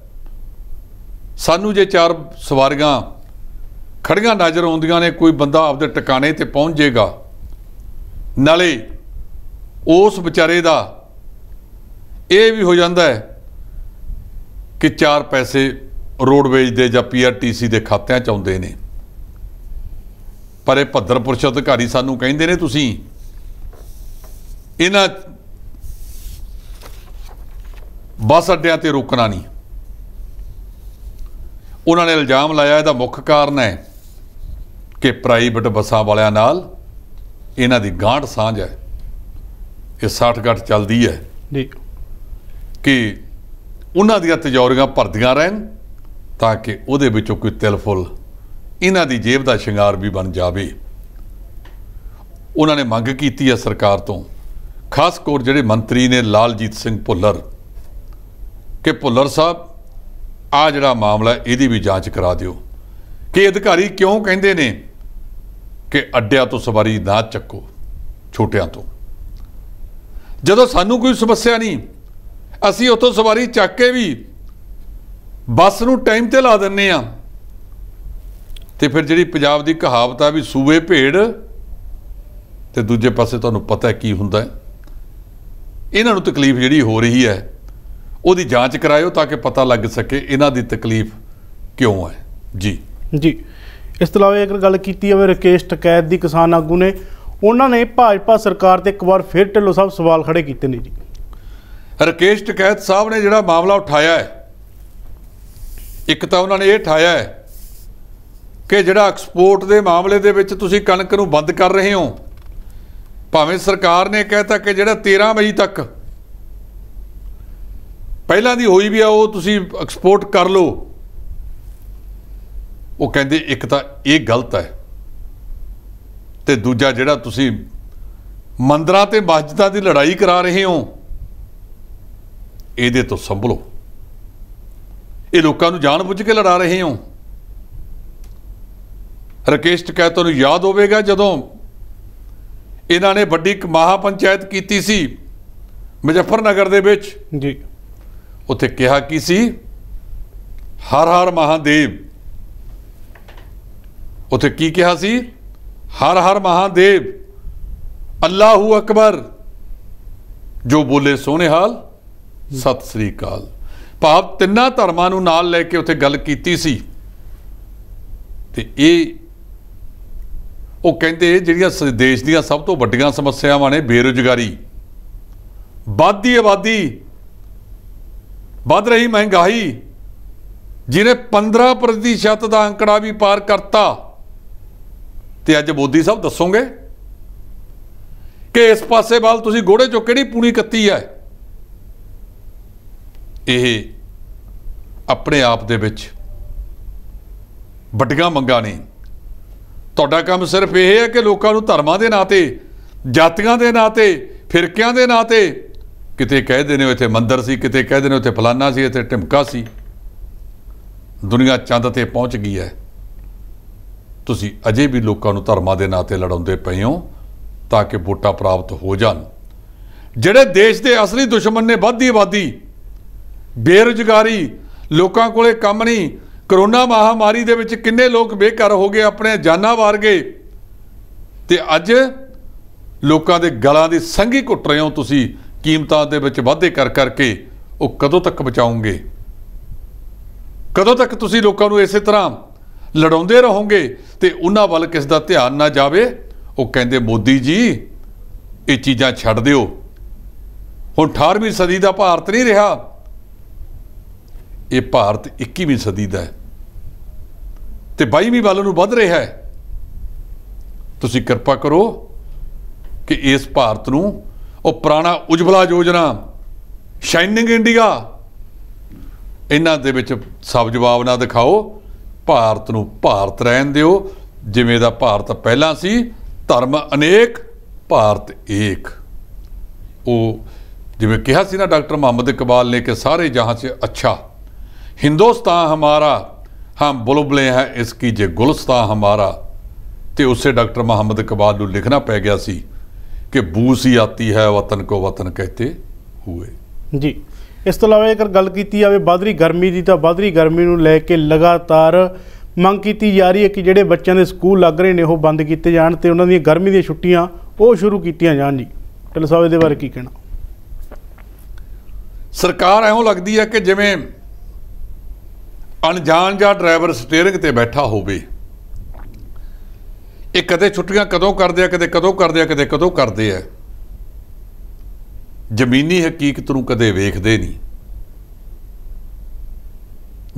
ਸਾਨੂੰ ਜੇ 4 ਸਵਾਰੀਆਂ ਖੜੀਆਂ ਨਜ਼ਰ ਆਉਂਦੀਆਂ ਨੇ, ਕੋਈ ਬੰਦਾ ਆਪਦੇ ਟਿਕਾਣੇ ਤੇ ਪਹੁੰਚ ਜਾਏਗਾ, ਨਾਲੇ ਉਸ ਵਿਚਾਰੇ ਦਾ ਇਹ ਵੀ ਹੋ ਜਾਂਦਾ ਹੈ ਕਿ 4 ਪੈਸੇ ਰੋਡਵੇਜ ਦੇ ਜਾਂ PRTC ਦੇ ਖਾਤਿਆਂ 'ਚ ਆਉਂਦੇ ਨੇ। ਪਰ ਇਹ ਭੱਦਰ ਪੁਰਸ਼ ਅਧਿਕਾਰੀ ਸਾਨੂੰ ਕਹਿੰਦੇ ਨੇ ਤੁਸੀਂ ਇਹਨਾਂ ਬੱਸ ਅੱਡਿਆਂ ਤੇ ਰੋਕਣਾ ਨਹੀਂ। ਉਹਨਾਂ ਨੇ ਇਲਜ਼ਾਮ ਲਾਇਆ ਇਹਦਾ ਮੁੱਖ ਕਾਰਨ ਹੈ ਕਿ ਪ੍ਰਾਈਵੇਟ ਬੱਸਾਂ ਵਾਲਿਆਂ ਨਾਲ ਇਹਨਾਂ ਦੀ ਗਾਂਢ ਸਾਂਝ ਹੈ, ਇਹ ਸਾਠ-ਗਾਠ ਚੱਲਦੀ ਹੈ ਜੀ ਕਿ ਉਹਨਾਂ ਦੀਆਂ ਤਿਜੋਰੀਆਂ ਭਰਦੀਆਂ ਰਹਿਣ ਤਾਂ ਕਿ ਉਹਦੇ ਵਿੱਚੋਂ ਕੋਈ ਤਿਲ ਫੁੱਲ ਇਹਨਾਂ ਦੀ ਜੇਬ ਦਾ ਸ਼ਿੰਗਾਰ ਵੀ ਬਣ ਜਾਵੇ। ਉਹਨਾਂ ਨੇ ਮੰਗ ਕੀਤੀ ਹੈ ਸਰਕਾਰ ਤੋਂ, ਖਾਸ ਕਰ ਜਿਹੜੇ ਮੰਤਰੀ ਨੇ ਲਾਲਜੀਤ ਸਿੰਘ ਭੁੱਲਰ, ਕਿ ਭੁੱਲਰ ਸਾਹਿਬ ਆ ਜਿਹੜਾ ਮਾਮਲਾ ਇਹਦੀ ਵੀ ਜਾਂਚ ਕਰਾ ਦਿਓ ਕਿ ਅਧਿਕਾਰੀ ਕਿਉਂ ਕਹਿੰਦੇ ਨੇ ਕਿ ਅੱਡਿਆਂ ਤੋਂ ਸਵਾਰੀ ਨਾ ਚੱਕੋ ਛੋਟਿਆਂ ਤੋਂ, ਜਦੋਂ ਸਾਨੂੰ ਕੋਈ ਸਮੱਸਿਆ ਨਹੀਂ, ਅਸੀਂ ਉੱਥੋਂ ਸਵਾਰੀ ਚੱਕ ਕੇ ਵੀ ਬੱਸ ਨੂੰ ਟਾਈਮ ਤੇ ਲਾ ਦਿੰਦੇ ਆ। ਤੇ ਫਿਰ ਜਿਹੜੀ ਪੰਜਾਬ ਦੀ ਕਹਾਵਤ ਆ ਵੀ ਸੂਏ ਭੇੜ ਤੇ ਦੂਜੇ ਪਾਸੇ ਤੁਹਾਨੂੰ ਪਤਾ ਕੀ ਹੁੰਦਾ ਹੈ। ਇਹਨਾਂ ਨੂੰ ਤਕਲੀਫ ਜਿਹੜੀ ਹੋ ਰਹੀ ਹੈ ਉਹਦੀ ਜਾਂਚ ਕਰਾਇਓ ਤਾਂ ਕਿ ਪਤਾ ਲੱਗ ਸਕੇ ਇਹਨਾਂ ਦੀ ਤਕਲੀਫ ਕਿਉਂ ਹੈ। ਜੀ ਜੀ ਇਸ ਤੋਂ ਇਲਾਵਾ ਅਗਰ ਗੱਲ ਕੀਤੀ ਜਾਵੇ ਰਕੇਸ਼ ਟਕੈਤ ਦੀ, ਕਿਸਾਨ ਆਗੂ ਨੇ, ਉਹਨਾਂ ਨੇ ਭਾਜਪਾ ਸਰਕਾਰ ਤੇ ਇੱਕ ਵਾਰ ਫਿਰ ਢਿੱਲੋਂ ਸਾਹਿਬ ਸਵਾਲ ਖੜੇ ਕੀਤੇ ਨੇ ਜੀ। ਰਕੇਸ਼ ਟਕੈਤ ਸਾਹਿਬ ਨੇ ਜਿਹੜਾ ਮਾਮਲਾ ਉਠਾਇਆ ਹੈ, ਇੱਕ ਤਾਂ ਉਹਨਾਂ ਨੇ ਇਹ ਉਠਾਇਆ ਹੈ ਕਿ ਜਿਹੜਾ ਐਕਸਪੋਰਟ ਦੇ ਮਾਮਲੇ ਦੇ ਵਿੱਚ ਤੁਸੀਂ ਕਣਕ ਨੂੰ ਬੰਦ ਕਰ ਰਹੇ ਹੋ, ਭਾਵੇਂ ਸਰਕਾਰ ਨੇ ਕਹਿਤਾ ਕਿ ਜਿਹੜਾ 13 ਮਈ ਤੱਕ ਪਹਿਲਾਂ ਦੀ ਹੋਈ ਵੀ ਆ ਉਹ ਤੁਸੀਂ ਐਕਸਪੋਰਟ ਕਰ ਲਓ। ਉਹ ਕਹਿੰਦੇ ਇੱਕ ਤਾਂ ਇਹ ਗਲਤ ਹੈ ਤੇ ਦੂਜਾ ਜਿਹੜਾ ਤੁਸੀਂ ਮੰਦਰਾਂ ਤੇ ਮਸਜਿਦਾਂ ਦੀ ਲੜਾਈ ਕਰਾ ਰਹੇ ਹੋ ਇਹਦੇ ਤੋਂ ਸੰਭਲੋ, ਇਹ ਲੋਕਾਂ ਨੂੰ ਜਾਣ ਬੁੱਝ ਕੇ ਲੜਾ ਰਹੇ ਹੋ। ਰਕੇਸ਼ ਟਕੈਤ ਨੂੰ ਯਾਦ ਹੋਵੇਗਾ ਜਦੋਂ ਇਹਨਾਂ ਨੇ ਵੱਡੀ ਇੱਕ ਮਹਾ ਪੰਚਾਇਤ ਕੀਤੀ ਸੀ ਮੁਜ਼ੱਫਰਨਗਰ ਦੇ ਵਿੱਚ ਜੀ, ਉੱਥੇ ਕਿਹਾ ਕੀ ਸੀ, ਹਰ ਹਰ ਮਹਾਦੇਵ। ਉੱਥੇ ਕੀ ਕਿਹਾ ਸੀ, ਹਰ ਹਰ ਮਹਾਦੇਵ, ਅੱਲਾਹੂ ਅਕਬਰ, ਜੋ ਬੋਲੇ ਸੋਹਣੇ ਹਾਲ, ਸਤਿ ਸ੍ਰੀ ਅਕਾਲ। ਭਾਵ ਤਿੰਨਾਂ ਧਰਮਾਂ ਨੂੰ ਨਾਲ ਲੈ ਕੇ ਉੱਥੇ ਗੱਲ ਕੀਤੀ ਸੀ। ਤੇ ਇਹ ਉਹ ਕਹਿੰਦੇ ਜਿਹੜੀਆਂ ਦੇਸ਼ ਦੀਆਂ ਸਭ ਤੋਂ ਵੱਡੀਆਂ ਸਮੱਸਿਆਵਾਂ ਨੇ, ਬੇਰੁਜ਼ਗਾਰੀ, ਵੱਧਦੀ ਆਬਾਦੀ, ਵੱਧ ਰਹੀ ਮਹਿੰਗਾਈ, ਜਿਹਨੇ 15% ਦਾ ਅੰਕੜਾ ਵੀ ਪਾਰ ਕਰਤਾ। ਤੇ ਅੱਜ ਮੋਦੀ ਸਾਹਿਬ ਦੱਸੋਗੇ ਕਿ ਇਸ ਪਾਸੇ ਵੱਲ ਤੁਸੀਂ ਗੋੜੇ ਚੋਂ ਕਿਹੜੀ ਪੂਣੀ ਕੱਤੀ ਹੈ। ਇਹ ਆਪਣੇ ਆਪ ਦੇ ਵਿੱਚ ਵੱਡੀਆਂ ਮੰਗਾਂ ਨੇ। ਤੁਹਾਡਾ ਕੰਮ ਸਿਰਫ ਇਹ ਹੈ ਕਿ ਲੋਕਾਂ ਨੂੰ ਧਰਮਾਂ ਦੇ ਨਾਂ ਤੇ, ਜਾਤੀਆਂ ਦੇ ਨਾਂ ਤੇ, ਫਿਰਕਿਆਂ ਦੇ ਨਾਂ ਤੇ, ਕਿਤੇ ਕਹਿੰਦੇ ਨੇ ਇੱਥੇ ਮੰਦਰ ਸੀ, ਕਿਤੇ ਕਹਿੰਦੇ ਨੇ ਉੱਥੇ ਫਲਾਨਾ ਸੀ, ਇੱਥੇ ਢਿਮਕਾ ਸੀ। ਦੁਨੀਆ ਚੰਦ ਤੇ ਪਹੁੰਚ ਗਈ ਹੈ, ਤੁਸੀਂ ਅਜੇ ਵੀ ਲੋਕਾਂ ਨੂੰ ਧਰਮਾਂ ਦੇ ਨਾਂ ਤੇ ਲੜਾਉਂਦੇ ਪਏ ਹੋ ਤਾਂ ਕਿ ਵੋਟਾਂ ਪ੍ਰਾਪਤ ਹੋ ਜਾਣ। ਜਿਹੜੇ ਦੇਸ਼ ਦੇ ਅਸਲੀ ਦੁਸ਼ਮਣ ਨੇ ਵੱਧਦੀ ਆਬਾਦੀ, ਬੇਰੁਜ਼ਗਾਰੀ, ਲੋਕਾਂ ਕੋਲੇ ਕੰਮ ਨਹੀਂ, ਕਰੋਨਾ ਮਹਾਮਾਰੀ ਦੇ ਵਿੱਚ ਕਿੰਨੇ ਲੋਕ ਬੇਘਰ ਹੋ ਗਏ, ਆਪਣੇ ਜਾਨਾਂ ਵਾਰ ਗਏ, ਤੇ ਅੱਜ ਲੋਕਾਂ ਦੇ ਗਲਾਂ ਦੀ ਸੰਘੀ ਘੁੱਟ ਰਹੇ ਹੋ ਤੁਸੀਂ ਕੀਮਤਾਂ ਦੇ ਵਿੱਚ ਵਾਧੇ ਕਰ ਕਰਕੇ। ਉਹ ਕਦੋਂ ਤੱਕ ਬਚਾਉਂਗੇ? ਕਦੋਂ ਤੱਕ ਤੁਸੀਂ ਲੋਕਾਂ ਨੂੰ ਇਸੇ ਤਰ੍ਹਾਂ ਲੜਾਉਂਦੇ ਰਹੋਗੇ ਤੇ ਉਹਨਾਂ ਵੱਲ ਕਿਸ ਦਾ ਧਿਆਨ ਨਾ ਜਾਵੇ? ਉਹ ਕਹਿੰਦੇ ਮੋਦੀ ਜੀ ਇਹ ਚੀਜ਼ਾਂ ਛੱਡ ਦਿਓ, ਹੁਣ 18ਵੀਂ ਸਦੀ ਦਾ ਭਾਰਤ ਨਹੀਂ ਰਿਹਾ, ਇਹ ਭਾਰਤ 21ਵੀਂ ਸਦੀ ਦਾ ਹੈ ਤੇ 22ਵੀਂ ਵੱਲ ਨੂੰ ਵੱਧ ਰਿਹਾ ਹੈ। ਤੁਸੀਂ ਕਿਰਪਾ ਕਰੋ ਕਿ ਇਸ ਭਾਰਤ ਨੂੰ ਉਹ ਪੁਰਾਣਾ ਉਜਵਲਾ ਯੋਜਨਾ, ਸ਼ਾਈਨਿੰਗ ਇੰਡੀਆ, ਇਹਨਾਂ ਦੇ ਵਿੱਚ ਸਭ ਜਵਾਬ ਨਾ ਦਿਖਾਓ। ਭਾਰਤ ਨੂੰ ਭਾਰਤ ਰਹਿਣ ਦਿਓ ਜਿਵੇਂ ਦਾ ਭਾਰਤ ਪਹਿਲਾਂ ਸੀ, ਧਰਮ ਅਨੇਕ ਭਾਰਤ ਏਕ। ਉਹ ਜਿਵੇਂ ਕਿਹਾ ਸੀ ਨਾ ਡਾਕਟਰ ਮੁਹੰਮਦ ਇਕਬਾਲ ਨੇ ਕਿ ਸਾਰੇ ਜਹਾਂ ਸੇ ਅੱਛਾ हिंदुस्तान हमारा, हम बुलबुले हैं इसकी जे गुलस्तान हमारा। तो उससे डॉक्टर मुहम्मद इकबाल को लिखना पै गया सी कि बू सी आती है वतन को वतन कहते हुए। जी इस तो इलावा अगर गल की जाए वध रही गर्मी की, तो वध रही गर्मी को लैके लगातार मंग की जा रही है कि जोड़े बच्चों के स्कूल लग रहे हैं वो बंद किए जान तो उन्होंने गर्मी दी छुट्टियां वो शुरू की जान। जी ढिल्लों साहब इहदे बारे की कहना? सरकार इउं लगती है कि जिवें अनजान जा ड्राइवर स्टेयरिंग ते बैठा होवे। ये कदे छुट्टियां कदों करदे आ, कदे कदों करदे आ, कदे कदों करदे आ। जमीनी हकीकत नूं कदे वेखदे नहीं।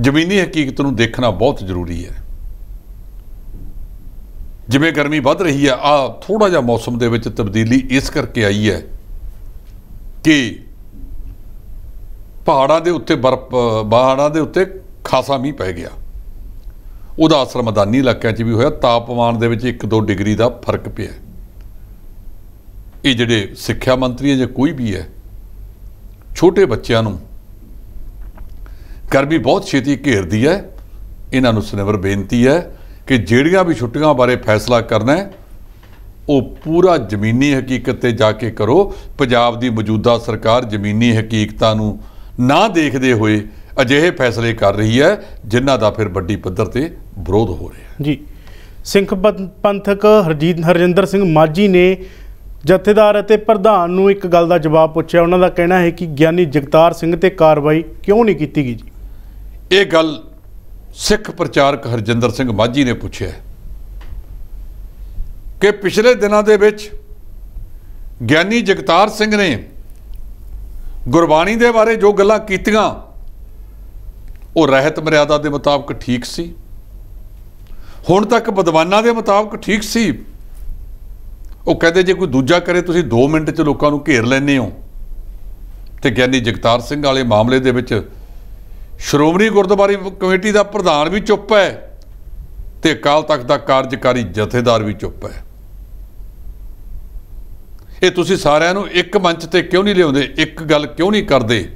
ਜ਼ਮੀਨੀ ਹਕੀਕਤ ਨੂੰ ਦੇਖਣਾ ਬਹੁਤ ਜ਼ਰੂਰੀ ਹੈ। ਜਿਵੇਂ ਗਰਮੀ ਵੱਧ ਰਹੀ ਹੈ, ਆ ਥੋੜਾ ਜਿਹਾ ਮੌਸਮ ਦੇ ਵਿੱਚ ਤਬਦੀਲੀ ਇਸ ਕਰਕੇ ਆਈ ਹੈ ਕਿ ਪਹਾੜਾਂ ਦੇ ਉੱਤੇ ਖਾਸਾ ਮੀਂਹ ਪੈ ਗਿਆ। ਉਹਦਾ ਅਸਰ ਮੈਦਾਨੀ ਇਲਾਕਿਆਂ 'ਚ ਵੀ ਹੋਇਆ। ਤਾਪਮਾਨ ਦੇ ਵਿੱਚ 1-2 ਡਿਗਰੀ ਦਾ ਫਰਕ ਪਿਆ। ਇਹ ਜਿਹੜੇ ਸਿੱਖਿਆ ਮੰਤਰੀ ਹੈ ਜਾਂ ਕੋਈ ਵੀ ਹੈ, ਛੋਟੇ ਬੱਚਿਆਂ ਨੂੰ ਗਰਮੀ ਬਹੁਤ ਛੇਤੀ ਘੇਰਦੀ ਹੈ। ਇਹਨਾਂ ਨੂੰ ਸਨਿਵਰ ਬੇਨਤੀ ਹੈ ਕਿ ਜਿਹੜੀਆਂ ਵੀ ਛੁੱਟੀਆਂ ਬਾਰੇ ਫੈਸਲਾ ਕਰਨਾ ਹੈ ਉਹ ਪੂਰਾ ਜ਼ਮੀਨੀ ਹਕੀਕਤ ਤੇ ਜਾ ਕੇ ਕਰੋ। ਪੰਜਾਬ ਦੀ ਮੌਜੂਦਾ ਸਰਕਾਰ ਜ਼ਮੀਨੀ ਹਕੀਕਤਾਂ ਨੂੰ ਨਾ ਦੇਖਦੇ ਹੋਏ ਅਜਿਹੇ ਫੈਸਲੇ ਕਰ ਰਹੀ ਹੈ ਜਿਨ੍ਹਾਂ ਦਾ ਫਿਰ ਵੱਡੀ ਪੱਧਰ ਤੇ ਵਿਰੋਧ ਹੋ ਰਿਹਾ ਜੀ। ਸਿੱਖ ਪੰਥਕ ਹਰਜਿੰਦਰ ਸਿੰਘ ਮਾਝੀ ਨੇ ਜਥੇਦਾਰ ਅਤੇ ਪ੍ਰਧਾਨ ਨੂੰ ਇੱਕ ਗੱਲ ਦਾ ਜਵਾਬ ਪੁੱਛਿਆ। ਉਹਨਾਂ ਦਾ ਕਹਿਣਾ ਹੈ ਕਿ ਗਿਆਨੀ ਜਗਤਾਰ ਸਿੰਘ ਤੇ ਕਾਰਵਾਈ ਕਿਉਂ ਨਹੀਂ ਕੀਤੀ ਗਈ ਜੀ। ਇਹ ਗੱਲ ਸਿੱਖ ਪ੍ਰਚਾਰਕ ਹਰਜਿੰਦਰ ਸਿੰਘ ਮਾਝੀ ਨੇ ਪੁੱਛਿਆ ਕਿ ਪਿਛਲੇ ਦਿਨਾਂ ਦੇ ਵਿੱਚ ਗਿਆਨੀ ਜਗਤਾਰ ਸਿੰਘ ਨੇ ਗੁਰਬਾਣੀ ਦੇ ਬਾਰੇ ਜੋ ਗੱਲਾਂ ਕੀਤੀਆਂ ਉਹ ਰਹਿਤ ਮਰਿਆਦਾ ਦੇ ਮੁਤਾਬਕ ਠੀਕ ਸੀ। ਹੁਣ ਤੱਕ ਵਿਦਵਾਨਾਂ ਦੇ ਮੁਤਾਬਕ ਠੀਕ ਸੀ। ਉਹ ਕਹਿੰਦੇ ਜੇ ਕੋਈ ਦੂਜਾ ਕਰੇ ਤੁਸੀਂ 2 ਮਿੰਟ 'ਚ ਲੋਕਾਂ ਨੂੰ ਘੇਰ ਲੈਂਦੇ ਹੋ। ਤੇ ਗਿਆਨੀ ਜਗਤਾਰ ਸਿੰਘ ਵਾਲੇ ਮਾਮਲੇ ਦੇ ਵਿੱਚ ਸ਼੍ਰੋਮਣੀ ਗੁਰਦੁਆਰਾ ਕਮੇਟੀ ਦਾ ਪ੍ਰਧਾਨ ਵੀ ਚੁੱਪ ਹੈ ਤੇ ਅਕਾਲ ਤਖਤ ਦਾ ਕਾਰਜਕਾਰੀ ਜਥੇਦਾਰ ਵੀ ਚੁੱਪ ਹੈ। ਇਹ ਤੁਸੀਂ ਸਾਰਿਆਂ ਨੂੰ ਇੱਕ ਮੰਚ ਤੇ ਕਿਉਂ ਨਹੀਂ ਲਿਆਉਂਦੇ? ਇੱਕ ਗੱਲ ਕਿਉਂ ਨਹੀਂ ਕਰਦੇ?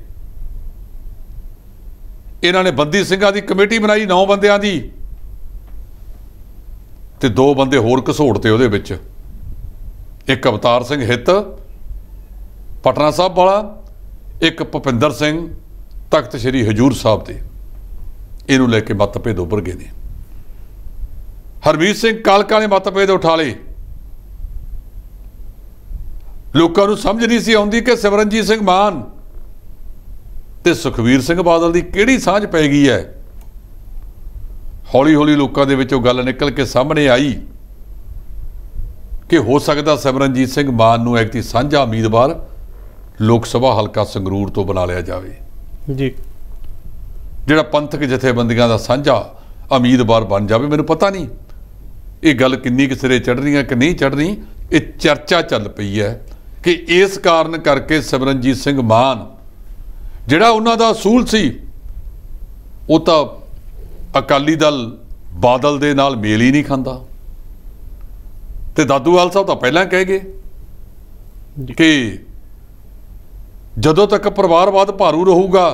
ਇਹਨਾਂ ਨੇ ਬੰਦੀ ਸਿੰਘਾਂ ਦੀ ਕਮੇਟੀ ਬਣਾਈ 9 ਬੰਦਿਆਂ ਦੀ ਤੇ 2 ਬੰਦੇ ਹੋਰ ਘਸੋੜਤੇ ਉਹਦੇ ਵਿੱਚ। ਇੱਕ ਅਵਤਾਰ ਸਿੰਘ ਹਿੱਤ ਪਟਨਾ ਸਾਹਿਬ ਵਾਲਾ, ਇੱਕ ਭੁਪਿੰਦਰ ਸਿੰਘ ਤਖਤ ਸ੍ਰੀ ਹਜੂਰ ਸਾਹਿਬ ਦੇ। ਇਹਨੂੰ ਲੈ ਕੇ ਮਤਭੇਦ ਉੱਭਰ ਗਏ ਨੇ। ਹਰਮੀਤ ਸਿੰਘ ਕਾਲਕਾ ਨੇ ਮਤਭੇਦ ਉਠਾ ਲਏ। ਲੋਕਾਂ ਨੂੰ ਸਮਝ ਨਹੀਂ ਸੀ ਆਉਂਦੀ ਕਿ ਸਿਮਰਨਜੀਤ ਸਿੰਘ ਮਾਨ ਤੇ ਸੁਖਬੀਰ ਸਿੰਘ ਬਾਦਲ ਦੀ ਕਿਹੜੀ ਸਾਂਝ ਪੈ ਗਈ ਹੈ। ਹੌਲੀ ਹੌਲੀ ਲੋਕਾਂ ਦੇ ਵਿੱਚੋਂ ਗੱਲ ਨਿਕਲ ਕੇ ਸਾਹਮਣੇ ਆਈ ਕਿ ਹੋ ਸਕਦਾ ਸਿਮਰਨਜੀਤ ਸਿੰਘ ਮਾਨ ਨੂੰ ਐਕਟੀ ਸਾਂਝਾ ਉਮੀਦਵਾਰ ਲੋਕ ਸਭਾ ਹਲਕਾ ਸੰਗਰੂਰ ਤੋਂ ਬਣਾ ਲਿਆ ਜਾਵੇ ਜੀ, ਜਿਹੜਾ ਪੰਥਕ ਜਥੇਬੰਦੀਆਂ ਦਾ ਸਾਂਝਾ ਉਮੀਦਵਾਰ ਬਣ ਜਾਵੇ। ਮੈਨੂੰ ਪਤਾ ਨਹੀਂ ਇਹ ਗੱਲ ਕਿੰਨੀ ਕੁ ਸਿਰੇ ਚੜ੍ਹਨੀ ਹੈ ਕਿ ਨਹੀਂ ਚੜ੍ਹਨੀ। ਇਹ ਚਰਚਾ ਚੱਲ ਪਈ ਹੈ ਕਿ ਇਸ ਕਾਰਨ ਕਰਕੇ ਸਿਮਰਨਜੀਤ ਸਿੰਘ ਮਾਨ ਜਿਹੜਾ ਉਹਨਾਂ ਦਾ ਅਸੂਲ ਸੀ ਉਹ ਤਾਂ ਅਕਾਲੀ ਦਲ ਬਾਦਲ ਦੇ ਨਾਲ ਮੇਲ ਹੀ ਨਹੀਂ ਖਾਂਦਾ। ਤੇ ਦਾਦੂਵਾਲ ਸਾਹਿਬ ਤਾਂ ਪਹਿਲਾਂ ਕਹਿ ਗਏ ਕਿ ਜਦੋਂ ਤੱਕ ਪਰਿਵਾਰਵਾਦ ਭਾਰੂ ਰਹੂਗਾ,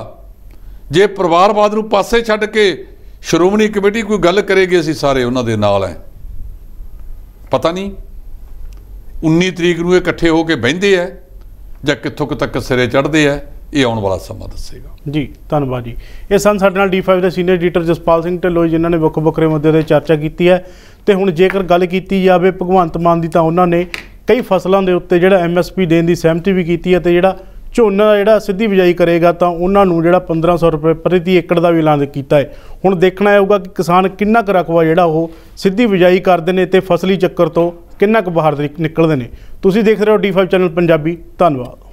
ਜੇ ਪਰਿਵਾਰਵਾਦ ਨੂੰ ਪਾਸੇ ਛੱਡ ਕੇ ਸ਼੍ਰੋਮਣੀ ਕਮੇਟੀ ਕੋਈ ਗੱਲ ਕਰੇਗੀ ਅਸੀਂ ਸਾਰੇ ਉਹਨਾਂ ਦੇ ਨਾਲ ਹੈ। ਪਤਾ ਨਹੀਂ 19 ਤਰੀਕ ਨੂੰ ਇਹ ਇਕੱਠੇ ਹੋ ਕੇ ਬਹਿੰਦੇ ਹੈ ਜਾਂ ਕਿੱਥੋਂ ਤੱਕ ਸਿਰੇ ਚੜ੍ਹਦੇ ਹੈ, ਇਹ ਆਉਣ ਵਾਲਾ ਸਮਾਂ ਦੱਸੇਗਾ ਜੀ। ਧੰਨਵਾਦ ਜੀ। ਇਹ ਸਨ ਸਾਡੇ ਨਾਲ D5 ਦੇ ਸੀਨੀਅਰ ਐਡੀਟਰ ਜਸਪਾਲ ਸਿੰਘ ਢਿੱਲੋਂ, ਜਿਨ੍ਹਾਂ ਨੇ ਵੱਖ ਵੱਖਰੇ ਮੁੱਦਿਆਂ 'ਤੇ ਚਰਚਾ ਕੀਤੀ ਹੈ। ਤੇ ਹੁਣ ਜੇਕਰ ਗੱਲ ਕੀਤੀ ਜਾਵੇ ਭਗਵੰਤ ਮਾਨ ਦੀ, ਤਾਂ ਉਹਨਾਂ ਨੇ ਕਈ ਫਸਲਾਂ ਦੇ ਉੱਤੇ ਜਿਹੜਾ MSP ਦੇਣ ਦੀ ਸਹਿਮਤੀ ਵੀ ਕੀਤੀ ਹੈ। ਤੇ ਜਿਹੜਾ ਝੋਨਾ ਜਿਹੜਾ ਸਿੱਧੀ ਬਿਜਾਈ ਕਰੇਗਾ ਤਾਂ ਉਹਨਾਂ ਨੂੰ ਜਿਹੜਾ 1500 ਰੁਪਏ ਪ੍ਰਤੀ ਏਕੜ ਦਾ ਵੀ ਐਲਾਨ ਕੀਤਾ ਹੈ। ਹੁਣ ਦੇਖਣਾ ਹੋਊਗਾ ਕਿ ਕਿਸਾਨ ਕਿੰਨਾ ਕੁ ਰਕਬਾ ਜਿਹੜਾ ਉਹ ਸਿੱਧੀ ਬਿਜਾਈ ਕਰਦੇ ਨੇ ਤੇ ਫਸਲੀ ਚੱਕਰ ਤੋਂ ਕਿੰਨਾ ਕੁ ਬਾਹਰ ਨਿਕਲਦੇ ਨੇ। ਤੁਸੀਂ ਦੇਖ ਰਹੇ ਹੋ D5 ਚੈਨਲ ਪੰਜਾਬੀ। ਧੰਨਵਾਦ।